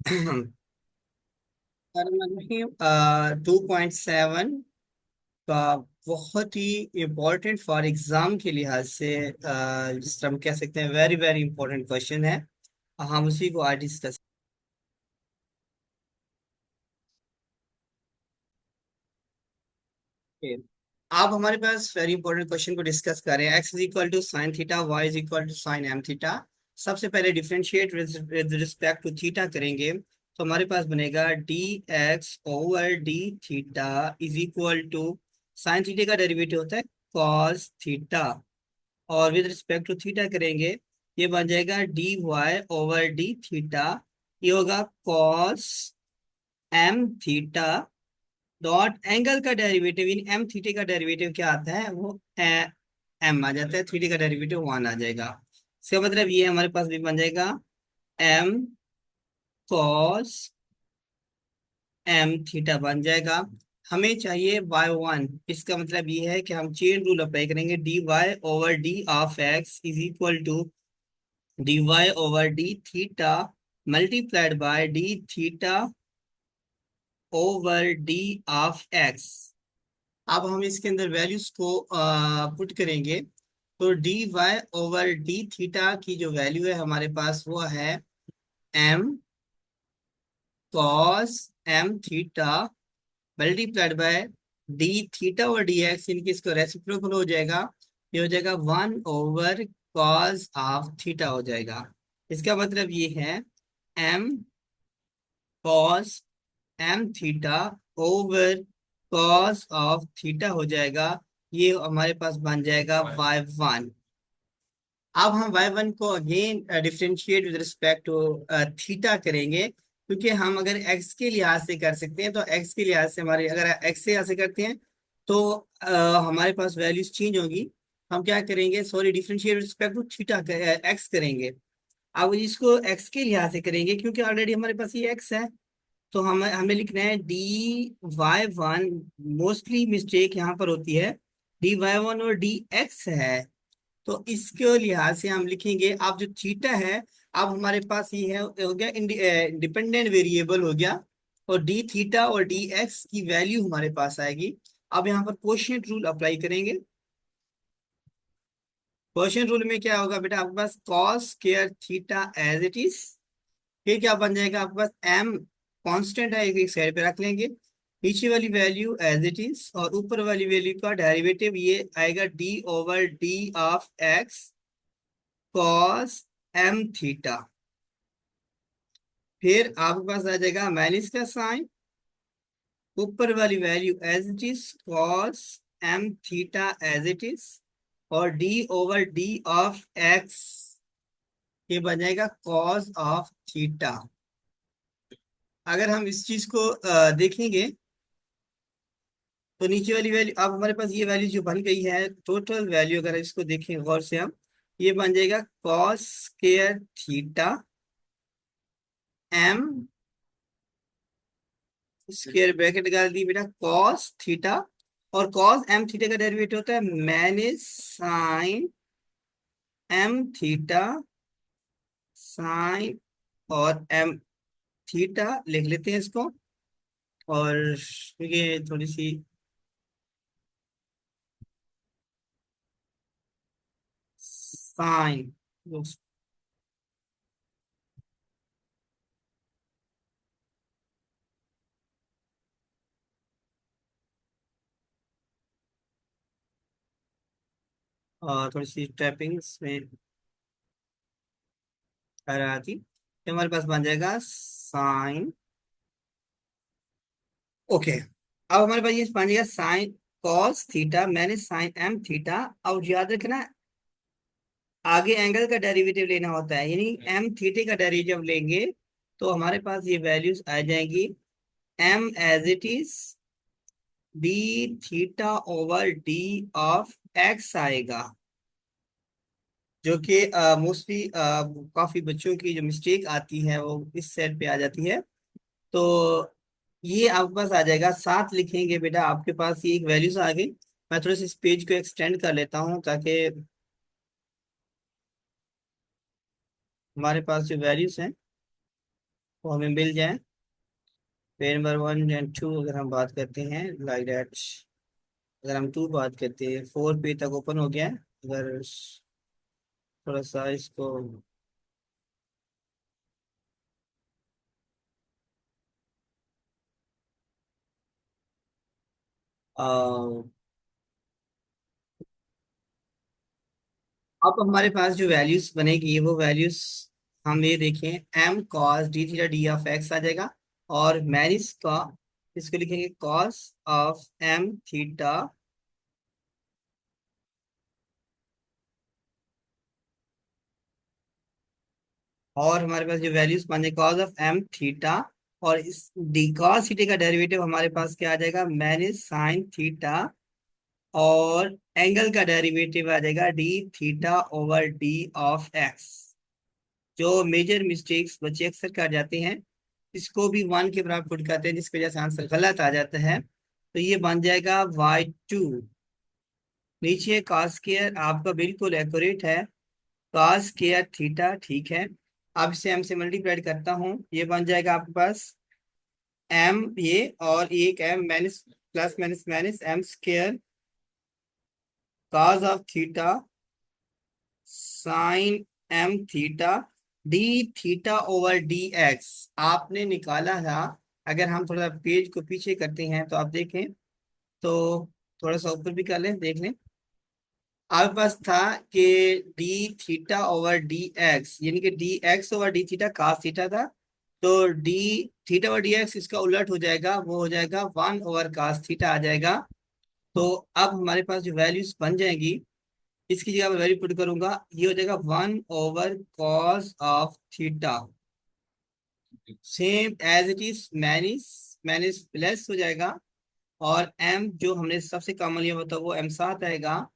2.7 का बहुत ही important for exam के लिहाज से जिस तरह हम कह सकते हैं वेरी वेरी इंपॉर्टेंट क्वेश्चन है। हम उसी को आज डिस्कस। आप हमारे पास वेरी इंपॉर्टेंट क्वेश्चन को डिस्कस कर रहे हैं। X is equal to sine theta, y is equal to sine M theta. सबसे पहले differentiate with respect to theta करेंगे तो हमारे पास बनेगा d x over d theta is equal to sine theta का डेरिवेटिव होता है कॉस थीटा, और विद रिस्पेक्ट टू थीटा करेंगे ये बन जाएगा D Y over d theta. ये होगा cos M theta dot angle का डेरिवेटिव इन एम थीटा का डेरिवेटिव क्या आता है वो एम आ जाता है, थीटा का डेरिवेटिव वन आ जाएगा। इसका मतलब ये हमारे पास भी बन जाएगा एम कॉस एम थीटा बन जाएगा। हमें चाहिए वाई वन। इसका मतलब ये है कि हम चेन रूल अप्लाई करेंगे, d Y over D of x is equal to d Y over d theta multiplied by d theta over D of x. अब हम इसके अंदर वैल्यूज को पुट करेंगे तो d Y over d theta की जो वैल्यू है हमारे पास वो है m cos M theta multiplied by d theta और डी एक्स, इनकी इसको रेसिप्रोकल हो जाएगा। ये हो जाएगा one over cos of theta हो जाएगा। इसका मतलब ये है m cos M theta over cos of theta हो जाएगा। ये हमारे पास बन जाएगा वाई वन। अब हम वाई वन को again differentiate with respect to theta करेंगे, क्योंकि हम अगर एक्स के लिहाज से कर सकते हैं तो एक्स के लिहाज से हमारे अगर एक्स से लिहाज से करते हैं तो हमारे पास वैल्यूज चेंज होगी। हम क्या करेंगे, sorry, differentiate with respect to theta x करेंगे। अब इसको एक्स के लिहाज से करेंगे क्योंकि ऑलरेडी हमारे पास ये एक्स है, तो हमें हमें लिखना है d y one. Mostly mistake यहाँ पर होती है, डी वाई वन और डी एक्स है, तो इसके लिहाज से हम लिखेंगे। अब जो थीटा है, अब हमारे पास ये है हो गया इंडिपेंडेंट वेरिएबल हो गया, और डी थीटा और डी एक्स की वैल्यू हमारे पास आएगी। अब यहाँ पर कोशिएंट रूल अप्लाई करेंगे। कोशिएंट रूल में क्या होगा बेटा, आपके पास cos square theta as it is. फिर क्या बन जाएगा, आपके पास एम कांस्टेंट है, एक साइड पे रख लेंगे। नीचे वाली वैल्यू एज इट इज और ऊपर वाली वैल्यू का डेरिवेटिव ये आएगा d over D of x cos M theta. फिर आपके पास आ जाएगा माइनस का साइन, ऊपर वाली value as it is cos M theta as it is, और D over D of x ये बन जाएगा कॉस ऑफ थीटा। अगर हम इस चीज को देखेंगे तो नीचे वाली वैल्यू, अब हमारे पास ये वैल्यू जो बन गई है टोटल वैल्यू, अगर इसको देखें गौर से हम, ये बन जाएगा cos square theta m square bracket निकाल दी बेटा कॉस थीटा, और कॉस एम थीटा का डेरिवेटिव होता है minus sine M theta sine और एम थीटा लिख लेते हैं इसको। और ये थोड़ी सी साइन, और थोड़ी सी टैपिंग्स में आ रहा थी, तो हमारे पास बन जाएगा साइन। ओके, अब हमारे पास ये बन जाएगा साइन कॉस थीटा मैंने साइन एम थीटा। और याद रखना, आगे एंगल का डेरिवेटिव लेना होता है, यानी एम थीटे का डेरिवेटिव लेंगे तो हमारे पास ये वैल्यूज आ जाएंगी m as it is d theta over D of x आएगा, जो कि मोस्टली काफी बच्चों की जो मिस्टेक आती है वो इस सेट पे आ जाती है। तो ये आपके पास आ जाएगा, साथ लिखेंगे बेटा आपके पास ये एक वैल्यूज आ गई। मैं थोड़ा सा इस पेज को एक्सटेंड कर लेता हूँ ताकि हमारे पास जो वैल्यूज हैं वो हमें मिल जाए। पेज नंबर 1 एंड 2 अगर हम बात करते हैं लाइक दैट, अगर हम 2 बात करते हैं, 4 पेज तक ओपन हो गया है। अगर थोड़ा सा इसको आ, अब हमारे पास जो वैल्यूज बनेगी वो वैल्यूज हम ये देखें, M cos D theta D of X आ जाएगा। और मैनिस का इसको लिखेंगे कॉस ऑफ एम थीटा, और हमारे पास जो वैल्यूज बने कॉस ऑफ एम थीटा, और इस डी कॉस थीटा का डेरिवेटिव हमारे पास क्या आ जाएगा, मैनिस साइन थीटा, और एंगल का डेरिवेटिव आ जाएगा D theta over D of x. जो मेजर मिस्टेक्स बच्चे अक्सर कर जाते हैं, इसको भी 1 के बराबर पुट करते हैं, जिसकी वजह से आंसर गलत आ जाता है। तो ये बन जाएगा y2। नीचे cos स्क्वायर आपका बिल्कुल एक्यूरेट है, cos स्क्वायर थीटा, ठीक है। अब इसे m से मल्टीप्लाई करता हूँ, ये बन जाएगा आपके पास m, ये और एक m minus plus minus minus m square cos of theta sine m theta D theta over D x आपने निकाला था। अगर हम थोड़ा पेज को पीछे करते हैं तो आप देखें, तो थोड़ा सा ऊपर भी कर लें, देख लें। आपके पास था कि d theta over D x, यानी कि d x over d theta cos theta था। तो d theta over D x इसका उलट हो जाएगा, वो हो जाएगा 1 ओवर कास थीटा आ जाएगा। तो अब हमारे पास जो वैल्यूज बन जाएंगी, इसकी जगह मैं वैल्यू पुट करूंगा, ये हो जाएगा 1 over cos of theta, same as it is minus, minus plus हो जाएगा, और एम जो हमने सबसे कॉमन लिया होता है वो एम साथ आएगा।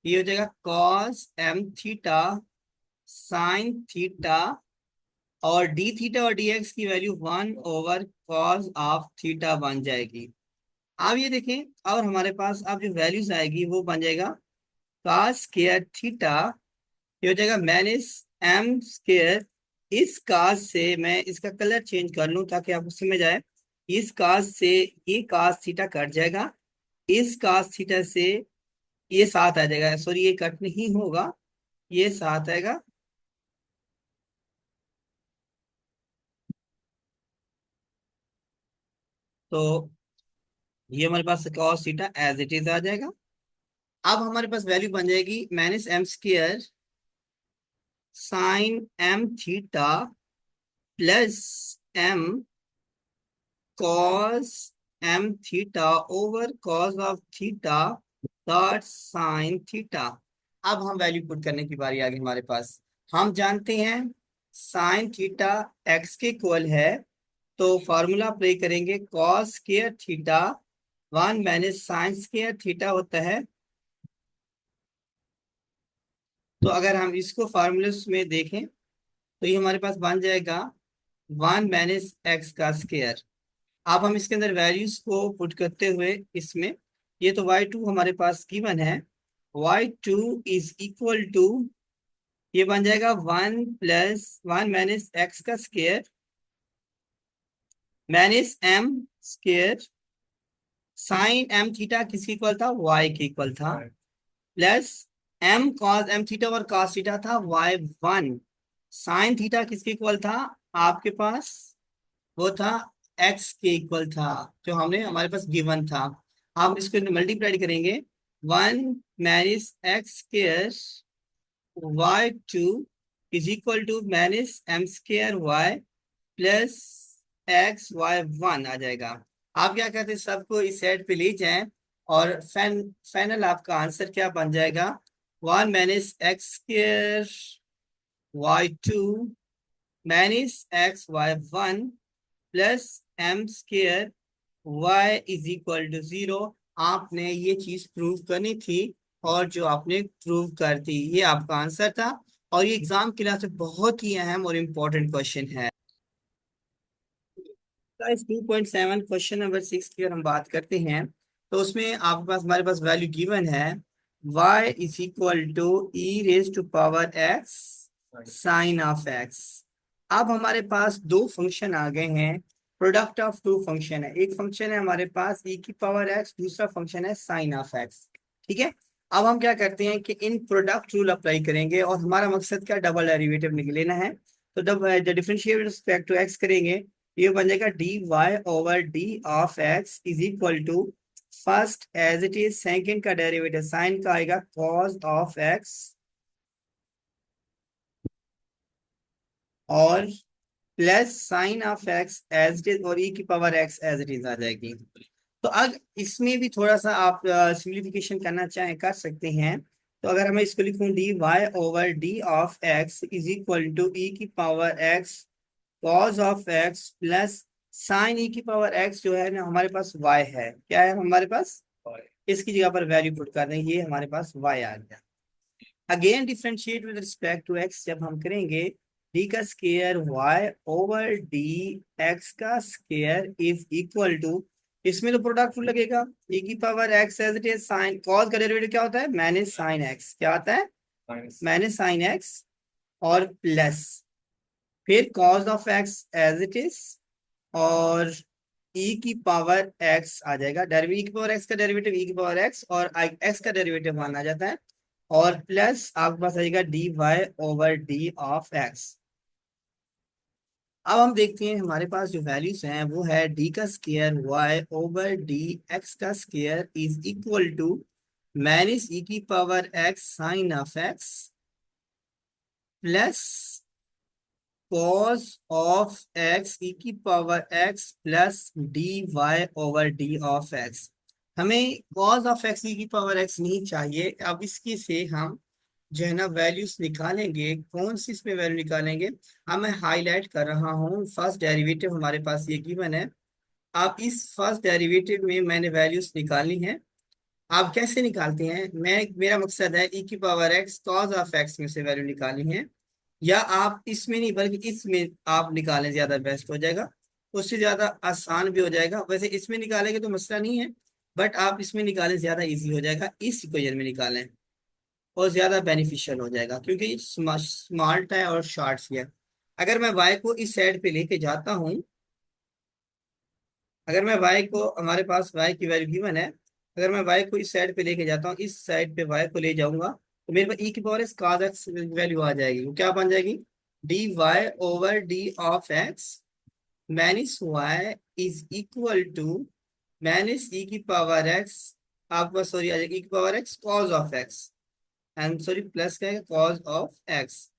ये हो जाएगा cos M theta sine theta, और डी थीटा और डी एक्स की value 1 over cos of theta बन जाएगी। अब ये देखें, और हमारे पास अब जो वैल्यूज आएगी वो बन जाएगा कॉस स्क्वायर थीटा, ये हो जाएगा माइनस एम स्क्वायर। इस कास से मैं इसका कलर चेंज कर लूं ताकि आपको समझ आए। इस कास से ये कास थीटा कट जाएगा, इस कास थीटा से ये साथ आ जाएगा, सॉरी ये कट नहीं होगा, ये साथ आएगा। तो ये हमारे पास cos theta as it is आ जाएगा। अब हमारे पास वैल्यू बन जाएगी minus M square sine M theta plus M cos M theta over cos of theta dot sine theta. अब हम वैल्यू पुट करने की बारी आ गई हमारे पास। हम जानते हैं साइन थीटा एक्स के इक्वल है, तो फॉर्मूला अप्लाई करेंगे cos square theta 1 - sine square theta होता है। तो अगर हम इसको फार्मूले में देखें तो ये हमारे पास बन जाएगा 1 - एक्स का स्क्वायर। अब हम इसके अंदर वैल्यूज को पुट करते हुए इसमें, ये तो y2 हमारे पास गिवन है, y2 इज इक्वल टू, ये बन जाएगा 1 + 1 - एक्स का square minus M square sine M theta किसके इक्वल था, y के इक्वल था, plus M cos M theta और कॉस थीटा था y1, साइन थीटा किसके इक्वल था आपके पास, वो था एक्स के इक्वल था, जो हमने हमारे पास गिवन था। हम इसको मल्टीप्लाई करेंगे, 1 - x square y2 is equal to -m square y plus XY1 आ जाएगा। आप क्या कहते हैं, सबको इस साइड पे ले जाएं, और फाइनल आपका आंसर क्या बन जाएगा, 1 - x square y2 -XY1 plus m square y is equal to 0। आपने ये चीज प्रूव करनी थी, और जो आपने प्रूव कर दी, ये आपका आंसर था। और ये एग्जाम के लिए बहुत ही अहम और इम्पोर्टेंट क्वेश्चन है। 2.7 क्वेश्चन नंबर 6 की अगर हम बात करते हैं, तो उसमें आपके पास हमारे पास वैल्यू गिवन है y is equal to e raise to power x sine of x। अब हमारे पास दो फंक्शन आ गए हैं, प्रोडक्ट ऑफ टू फंक्शन है। एक फंक्शन है हमारे पास ई की पावर एक्स, दूसरा फंक्शन है साइन ऑफ एक्स। ठीक है। अब हम क्या करते हैं कि इन प्रोडक्ट रूल अप्लाई करेंगे और हमारा मकसद क्या, डबल डेरिवेटिव लेना है। तो जब डिफरेंशिएट रिस्पेक्ट टू एक्स करेंगे, ये बन जाएगा D Y over D of x is equal to, first as it is, second का डेरिवेटिव साइन का आएगा कॉस ऑफ एक्स, और plus sine of x as it is, और ई की power x as it is आ जाएगी। तो अब इसमें भी थोड़ा सा आप सिंप्लीफिकेशन करना चाहें कर सकते हैं। तो अगर मैं इसको लिखूं, D Y over D of x is equal to E की power x cos of x plus sine E की पावर एक्स, जो है ना हमारे पास वाई है, क्या है हमारे पास, इसकी जगह पर वैल्यू पुट कर दें, ये हमारे पास वाई आ गया। Again differentiate with respect to x जब हम करेंगे, डी का square Y over D x का स्केयर इज इक्वल टू, इसमें तो प्रोडक्ट रूल लगेगा, e की power x as it is, sine cos का डेरिवेटिव क्या होता है, माइनस साइन एक्स, क्या आता है, माइनस साइन एक्स, और प्लस फिर cos of x as it is, और e की पावर x आ जाएगा, डेरिवेटिव e की पावर x का डेरिवेटिव e की पावर x, और x का डेरिवेटिव माना जाता है, और प्लस आपके पास आएगा d Y over D of x. अब हम देखते हैं हमारे पास जो वैल्यूज हैं वो है डी का square Y over D x का square is equal to minus ई की power X sine of x plus cos of X E की power X plus D Y over D of X. हमें cos of X E की power x नहीं चाहिए। अब इसकी से हम जो है ना वैल्यूज निकालेंगे, कौन सी इसमें वैल्यू निकालेंगे। अब मैं हाईलाइट कर रहा हूँ, फर्स्ट डेरिवेटिव हमारे पास ये गिवन है। आप इस फर्स्ट डेरिवेटिव में मैंने वैल्यूज निकालनी है। आप कैसे निकालते हैं, मैं मेरा मकसद है ई की power x cos of x में से वैल्यू निकालनी है, या आप इसमें नहीं बल्कि इसमें आप निकालें, ज्यादा बेस्ट हो जाएगा, उससे ज्यादा आसान भी हो जाएगा। वैसे इसमें निकालेंगे तो मसला नहीं है, बट आप इसमें निकालें ज्यादा इजी हो जाएगा, इस इक्वेशन में निकालें और ज्यादा बेनिफिशियल हो जाएगा, क्योंकि स्मार्ट है और शॉर्ट है। अगर मैं वाई को इस साइड पे लेके जाता हूँ, अगर मैं वाई को, हमारे पास वाई की वैल्यू गिवन है, अगर मैं वाई को इस साइड पे लेके जाता हूँ, इस साइड पे वाई को ले जाऊंगा, तो मेरे पास ई की पावर cos एक्स वैल्यू आ जाएगी। वो क्या बन जाएगी, d Y over D of x minus y is equal to minus ई की पावर एक्स, आपका सॉरी आ जाएगी ई की power x cos of x, and sorry plus क्या है कॉस ऑफ एक्स।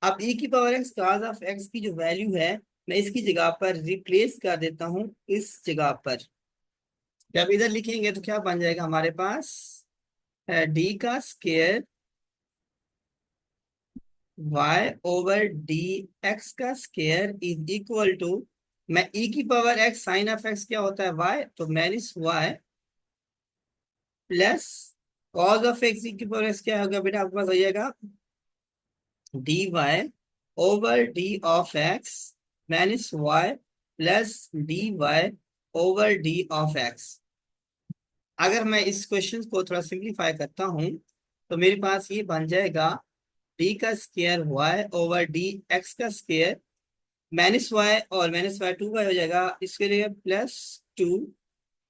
अब e की power x cos of x की जो वैल्यू है, मैं इसकी जगह पर रिप्लेस कर देता हूँ, इस जगह पर जब इधर लिखेंगे तो क्या बन जाएगा हमारे पास, डी का square y over D x का स्केयर इज इक्वल टू, मैं e की power x sine of x क्या होता है y, तो minus y plus cos of x, e की पावर x क्या होगा बेटा, आपके पास आ जाएगा D Y over D of x minus y plus D Y over D of x. अगर मैं इस क्वेश्चन को थोड़ा सिंप्लीफाई करता हूँ, तो मेरे पास ये बन जाएगा डी का square Y over D x का स्केयर माइनस वाई, और माइनस वाई टू वाई हो जाएगा, इसके लिए plus two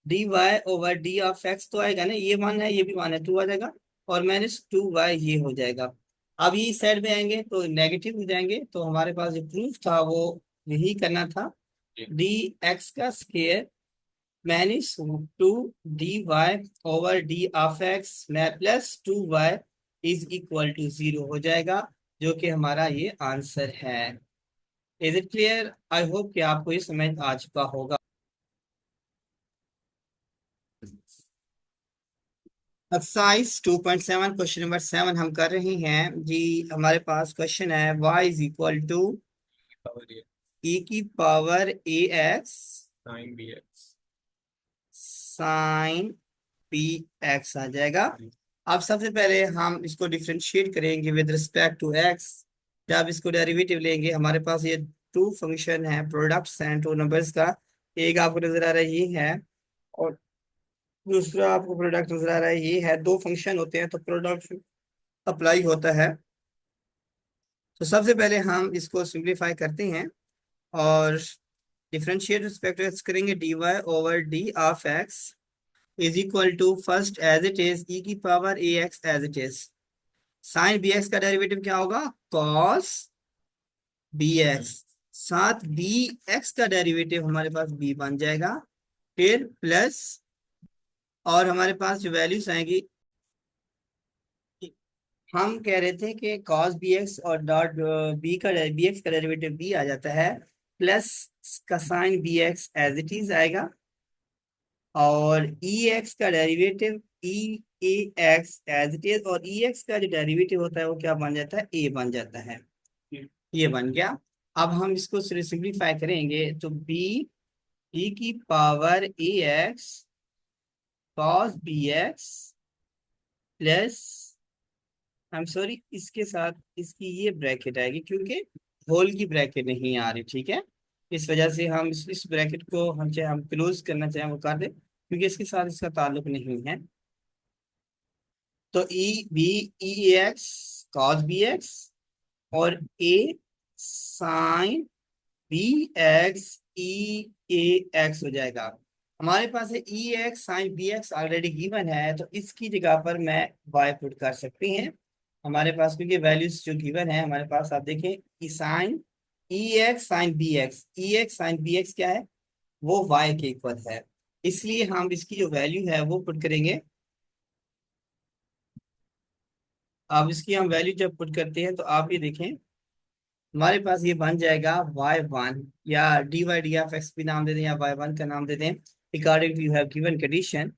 d Y over D of x तो आएगा ना, ये मान है ये भी मान है, टू आ जाएगा, और माइनस टू वाई ये हो जाएगा। अब ये साइड में आएंगे तो नेगेटिव हो जाएंगे, तो हमारे पास जो प्रूफ था वो यही करना था, डी एक्स का square minus two d Y over D of x में plus two y is equal to zero हो जाएगा, जो कि हमारा ये आंसर है। Is it clear, I hope कि आपको ये समझ आ चुका होगा। एक्सरसाइज 2.7 क्वेश्चन नंबर 7 हम कर रहे हैं जी। हमारे पास क्वेश्चन है y is equal to e की power a x sine b x आ जाएगा। अब सबसे पहले हम इसको डिफ्रेंशिएट करेंगे विद रिस्पेक्ट टू एक्स। जब इसको डेरिवेटिव लेंगे, हमारे पास ये टू फंक्शन है, प्रोडक्ट्स हैं टू नंबर्स का, एक आपको नजर आ रहा है ये है, और दूसरा आपको प्रोडक्ट नजर आ रहा है ये है। दो फंक्शन होते हैं तो प्रोडक्ट अप्लाई होता है। तो सबसे पहले हम इसको सिंप्लीफाई करते हैं और डिफरेंशिएट रिस्पेक्ट एक्स करेंगे। D Y over D of x is equal to first as it is e की power a x as it is. Sine b x का डेरिवेटिव क्या होगा? Cos b x. साथ b x का derivative हमारे पास B बन जाएगा, फिर प्लस, और हमारे पास जो वैल्यूज आएंगी, हम कह रहे थे कि cos bx और डॉट बी एक्स का डेरिवेटिव बी आ जाता है, प्लस का sine b x as it is आएगा, और ई एक्स का derivative e a x as it is, और ई एक्स का जो डेरिवेटिव होता है वो क्या बन जाता है? ए बन जाता है। ये बन गया। अब हम इसको सिंप्लीफाई करेंगे तो बी ई की power a x cos b x plus, I am sorry, इसके साथ इसकी ये ब्रैकेट आएगी क्योंकि होल की ब्रैकेट नहीं आ रही, ठीक है। इस वजह से हम इस ब्रैकेट को हम चाहे हम क्लोज करना चाहें वो कर दें, क्योंकि इसके साथ इसका ताल्लुक नहीं है। तो e b e x cos b x और a sine b x e a x हो जाएगा। हमारे पास है e x sine b x already given है, तो इसकी जगह पर मैं वाई पुट कर सकती हैं हमारे पास, क्योंकि वैल्यूज जो गिवन है हमारे पास। आप देखें ई साइन ई एक्स साइन बी एक्स, ई एक्स साइन बी एक्स क्या है? वो वाई के इक्वल है, इसलिए हम इसकी जो वैल्यू है वो पुट करेंगे। अब इसकी हम वैल्यू जब पुट करते हैं तो आप ये देखें हमारे पास ये बन जाएगा y1, या d y d of x भी नाम दे दें या y1 का नाम दे दें, according to you have given condition.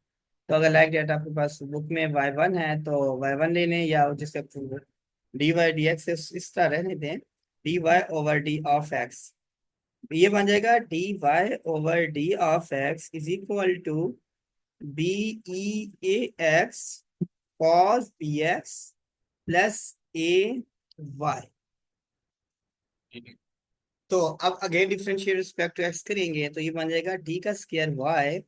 तो अगर लाइक डेट आपके पास बुक में y1 है तो y1 ले लें, या जिसका डी वाई डी एक्स इस तरह रहने दें, d Y over D of x. ये बन जाएगा D Y over D of x is equal to b e a x cos b x plus a y. तो अब again differentiate respect to x करेंगे तो ये बन जाएगा डी का स्क्वायर वाई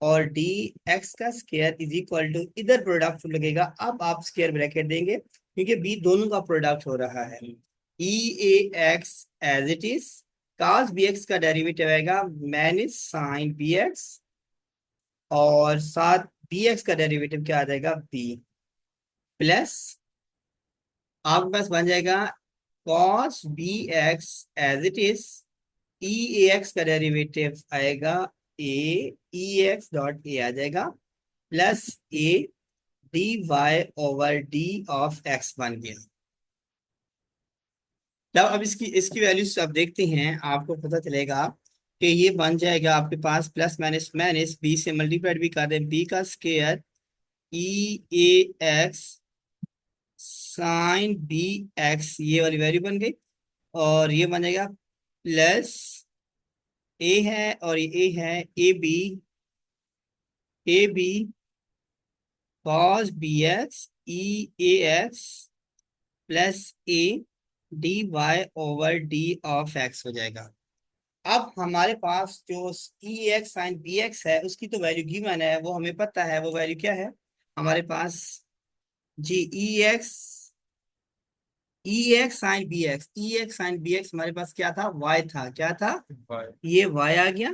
और डी एक्स का स्क्वायर इज इक्वल टू, इधर प्रोडक्ट लगेगा, अब आप स्क्वायर ब्रैकेट देंगे क्योंकि बी दोनों का प्रोडक्ट हो रहा है। E a x as it is, cos b x का डेरिवेटिव आएगा माइनस साइन बी एक्स, और साथ बी एक्स का डेरिवेटिव क्या आ जाएगा? बी प्लस, आपके पास बन जाएगा cos b x as it is, e x का डेरिवेटिव आएगा a, e x dot a आ जाएगा, plus a d Y over D of x बन गया। जब अब इसकी इसकी वैल्यूज आप देखते हैं आपको पता चलेगा कि ये बन जाएगा आपके पास प्लस माइनस माइनस, बी से मल्टीप्लाइड भी कर दें, बी का square E a x sine b x, ये वाली वैल्यू बन गई, और ये बन जाएगा प्लस ए है और ये ए है, a b cos b x e a x plus a d Y over D of x हो जाएगा। अब हमारे पास जो e x sine b x है उसकी तो वैल्यू गिवन है, वो हमें पता है, वो वैल्यू क्या है हमारे पास? जी ई एक्स साइन बी एक्स, ई एक्स साइन बी एक्स हमारे पास क्या था? वाई था, क्या था? ये वाई आ गया,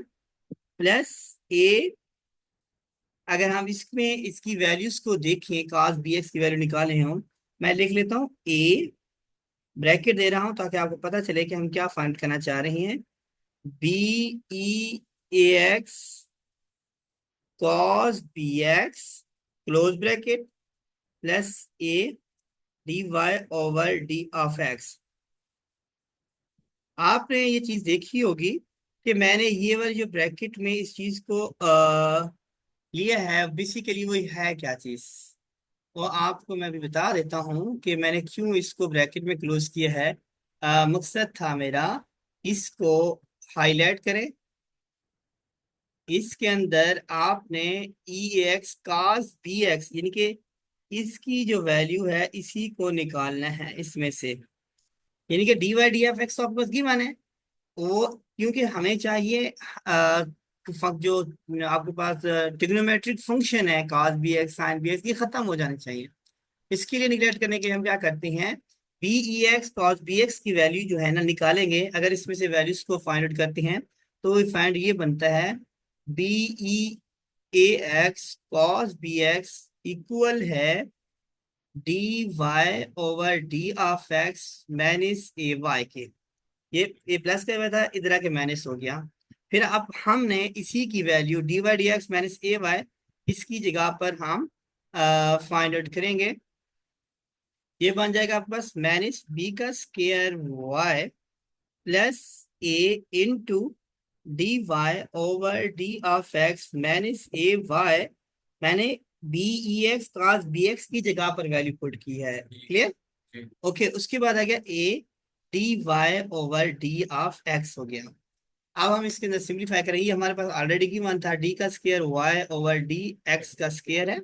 प्लस ए, अगर हम इसमें इसकी वैल्यूज को देखें, cos बी एक्स की वैल्यू निकाले हम, मैं लिख लेता हूँ ए, ब्रैकेट दे रहा हूं ताकि आपको पता चले कि हम क्या फाइंड करना चाह रहे हैं। B e a x cos b x close bracket plus a d Y over D of x. आपने ये चीज देखी होगी कि मैंने ये वाली जो ब्रैकेट में इस चीज को लिया है, बेसिकली वो है क्या चीज, वो आपको मैं भी बता देता हूँ कि मैंने क्यों इसको ब्रैकेट में क्लोज किया है। मकसद था मेरा इसको हाईलाइट करें, इसके अंदर आपने ई एक्स कास बी एक्स, यानी कि इसकी जो वैल्यू है इसी को निकालना है इसमें से, यानी कि d y d f x तो आपके पास गिवन है, वो क्योंकि हमें चाहिए जो आपके पास ट्रिग्नोमेट्रिक फंक्शन है cos b x sine b x, ये खत्म हो जाने चाहिए। इसके लिए निगलेक्ट करने के लिए हम क्या करते हैं, b e x cos b x की वैल्यू जो है ना निकालेंगे, अगर इसमें से वैल्यूज को फाइंड आउट करते हैं तो फाइंड ये बनता है b e a x cos b x equal है d Y over D of x minus a y के। ये प्लस का हुआ था, इधर आके माइनस हो गया। फिर अब हमने इसी की value d y d x minus a y इसकी जगह पर हम फाइंड आउट करेंगे। ये बन जाएगा आपके पास माइनस बी का square y plus a into d Y over D of x minus a y. मैंने b e x cos b x की जगह पर वैल्यू पुट की है। क्लियर? ओके, उसके बाद आ गया a d Y over D of x हो गया। अब हम इसके अंदर सिंप्लीफाई करेंगे, ये हमारे पास ऑलरेडी की वन था, डी का square Y over D x का स्केयर है।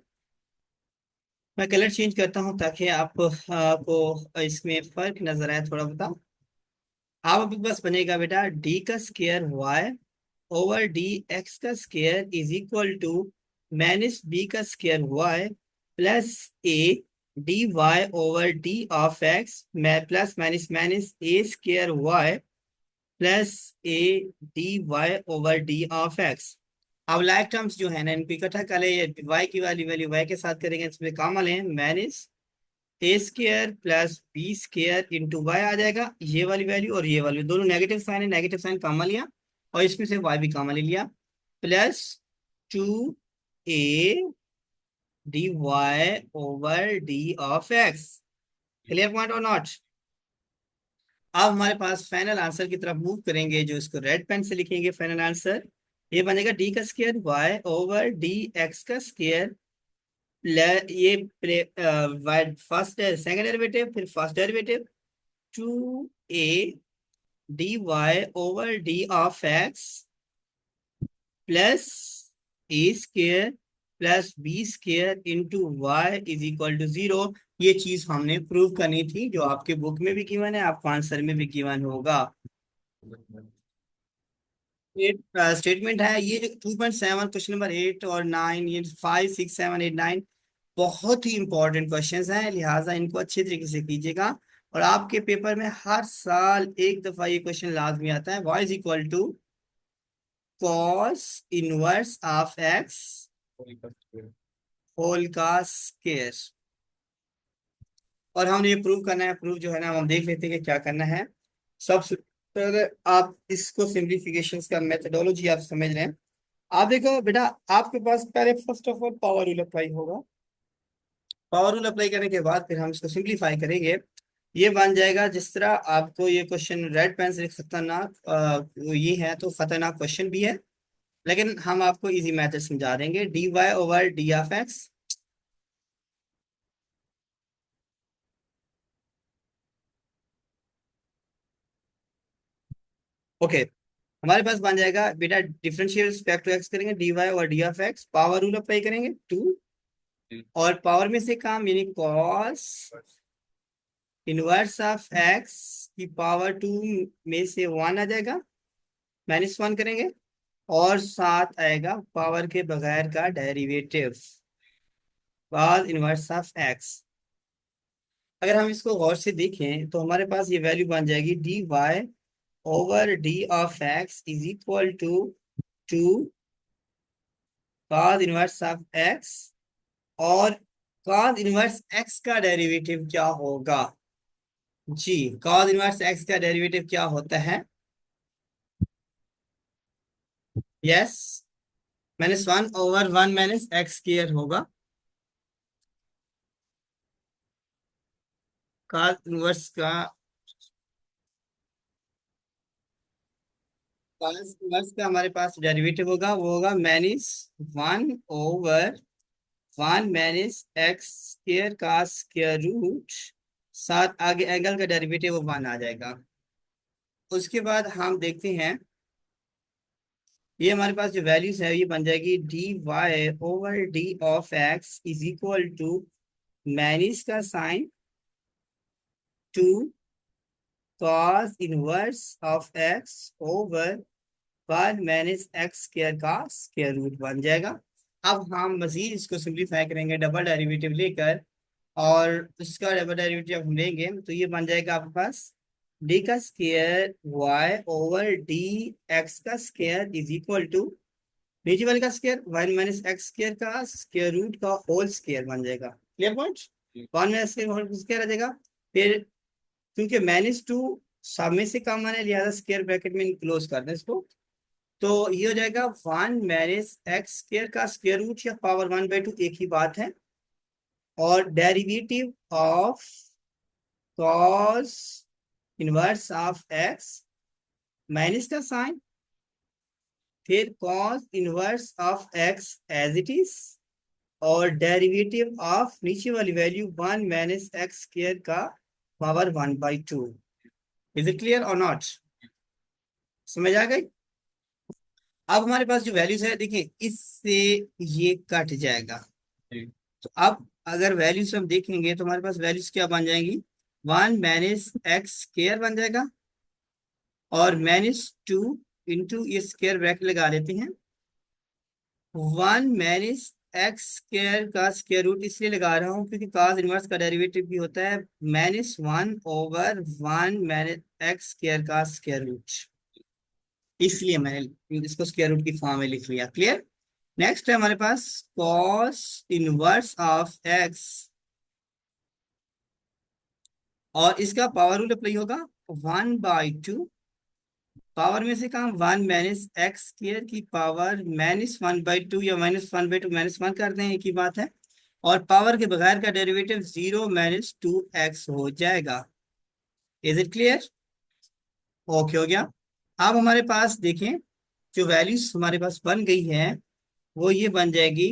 मैं कलर चेंज करता हूँ ताकि आपको इसमें फर्क नजर आए थोड़ा बताओ। अब आपके पास बनेगा बेटा डी का square Y over D x का square is equal to minus b का square y plus a d Y over D of x plus minus minus a square y plus a d Y over D of x. अब like terms जो है ना इनको इकट्ठा कर ले, Y की वाली वैल्यू वाई के साथ करेंगे, इसमें काम लें minus a square plus b square into y आ जाएगा। ये वाली वैल्यू और ये वाली दोनों नेगेटिव साइन है, नेगेटिव साइन कॉमन लिया और इसमें से वाई भी कॉमन ले लिया plus two a d Y over D of x. Clear point और नॉट? अब हमारे पास फाइनल आंसर की तरफ मूव करेंगे, जो इसको रेड पेन से लिखेंगे फाइनल आंसर। ये बनेगा डी का square Y over D x का स्केयर ये फर्स्ट सेकंड डेरिवेटिव फिर first derivative two a d Y over D of x plus a square plus b square into y is equal to zero. ये चीज हमने prove करनी थी, जो आपके बुक में भी गिवन है, आपको आंसर में भी गिवन होगा। एट स्टेटमेंट है ये 2.7 क्वेश्चन नंबर 8 और 9, ये 5 6 7 8 9 बहुत ही इंपॉर्टेंट क्वेश्चंस हैं, लिहाजा इनको अच्छे तरीके से कीजिएगा। और आपके पेपर में हर साल एक दफा ये क्वेश्चन लाजमी आता है, y is equal to cos inverse of x whole का स्केयर। और हमने ये प्रूव करना है, प्रूव जो है ना हम देख लेते हैं कि क्या करना है। सबसे पहले आप इसको सिंप्लीफिकेशन का मेथडोलॉजी आप समझ रहे हैं। आप देखो बेटा, आपके पास पहले first of all power rule apply होगा। पावर रूल अप्लाई करने के बाद फिर हम इसको सिंप्लीफाई करेंगे। ये बन जाएगा जिस तरह आपको ये क्वेश्चन रेड पेन से लिख खतरनाक ये है तो खतरनाक क्वेश्चन भी है, लेकिन हम आपको इजी मेथड समझा देंगे। D Y over D of x, okay. हमारे पास बन जाएगा बेटा डिफरेंशियल रिस्पेक्ट टू एक्स करेंगे डी वाई और d of x, power rule apply करेंगे टू और पावर में से काम यानी कॉस इनवर्स ऑफ एक्स की पावर टू में से वन आ जाएगा, माइनस वन करेंगे और साथ आएगा पावर के बगैर का derivative cos inverse of x. अगर हम इसको गौर से देखें तो हमारे पास ये वैल्यू बन जाएगी d Y over D of x is equal to two cos inverse of x. और कॉस इनवर्स एक्स का डेरिवेटिव क्या होगा जी? कॉस इनवर्स एक्स का डेरिवेटिव क्या होता है? Yes, minus one over one minus x square होगा। कॉस इनवर्स का कॉस इनवर्स का हमारे पास डेरिवेटिव होगा, वो होगा minus one over one minus x square का स्क्वायर रूट, साथ आगे एंगल का डेरिवेटिव वो वन आ जाएगा। उसके बाद हम देखते हैं ये हमारे पास जो वैल्यूज है ये बन जाएगी d Y over D of x is equal to minus का sign two cos inverse of x over one minus x square का स्क्वायर रूट बन जाएगा। अब हम मजीद इसको सिंप्लीफाई करेंगे डबल डेरिवेटिव लेकर। और इसका डेरिवेटिव हम लेंगे तो ये बन जाएगा आपके पास डी का square y over D x का स्क्वायर इज इक्वल टू नीचे वाले का square one minus x square का स्क्वायर रूट का होल स्क्वायर बन जाएगा। Clear point. One minus whole square आ जाएगा। फिर क्योंकि माइनस टू सब में से कम है लिहाजा स्क्वायर ब्रैकेट में क्लोज कर दें इसको। तो ये हो जाएगा वन माइनस एक्स स्क्वायर का स्क्वायर रूट या पावर वन बाई टू एक ही बात है। और derivative of cos inverse of x minus का साइन फिर cos inverse of x as it is और डेरिवेटिव ऑफ नीचे वाली value one minus x square का power one by two. Is it clear और नॉट। समझ आ गई। अब हमारे पास जो वैल्यूज है देखिए इससे ये कट जाएगा। तो अब अगर वैल्यूज हम देखेंगे तो हमारे पास वैल्यूज क्या बन जाएंगी वन माइनस एक्स स्क्वायर बन जाएगा और माइनस टू इंटू ये स्क्वायर ब्रैकेट लगा लेते हैं। वन माइनस एक्स स्क्वायर का स्क्वायर रूट इसलिए लगा रहा हूँ क्योंकि cos इनवर्स का डेरिवेटिव भी होता है minus one over one minus x square का स्क्वायर रूट। इसलिए मैंने इसको स्क्वायर रूट की फॉर्म में लिख लिया। क्लियर। नेक्स्ट है हमारे पास cos इनवर्स ऑफ एक्स और इसका पावर रूल अप्लाई होगा वन बाई टू पावर में से काम वन माइनस एक्स स्क्वायर की power minus one by two या minus one by two minus one करते हैं एक ही बात है। और पावर के बगैर का derivative zero minus two x हो जाएगा। Is it clear. ओके हो गया। अब हमारे पास देखें जो वैल्यूज हमारे पास बन गई है वो ये बन जाएगी।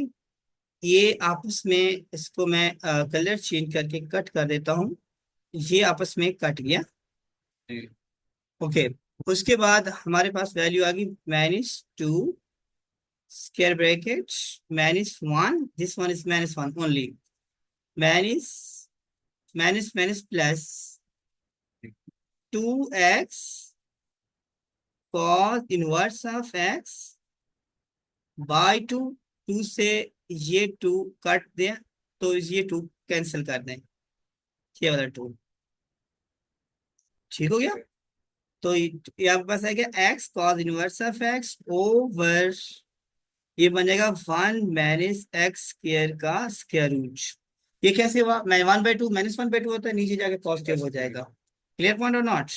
ये आपस में इसको मैं कलर चेंज करके कट कर देता हूँ। ये आपस में कट गया। ओके। उसके बाद हमारे पास वैल्यू आ गई minus two square bracket minus one this one is minus one only minus minus minus plus two x cos inverse of x by two. Two से ये टू कट दें तो ये टू कैंसिल कर दें ये वाला टू। ठीक हो गया। तो ये आपके पास है क्या x cos inverse of x over ये बन जाएगा वन माइनस एक्स स्क्वायर का स्क्वायर रूट। ये कैसे हुआ मैं one by two minus one by to होता है नीचे जाके पॉजिटिव हो जाएगा। क्लियर पॉइंट और नॉट।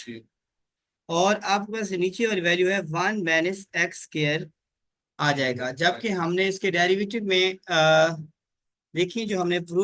और आपके पास नीचे वाली वैल्यू है वन माइनस एक्स स्क्वायर आ जाएगा जबकि हमने इसके डेरिवेटिव में देखिए जो हमने प्रूव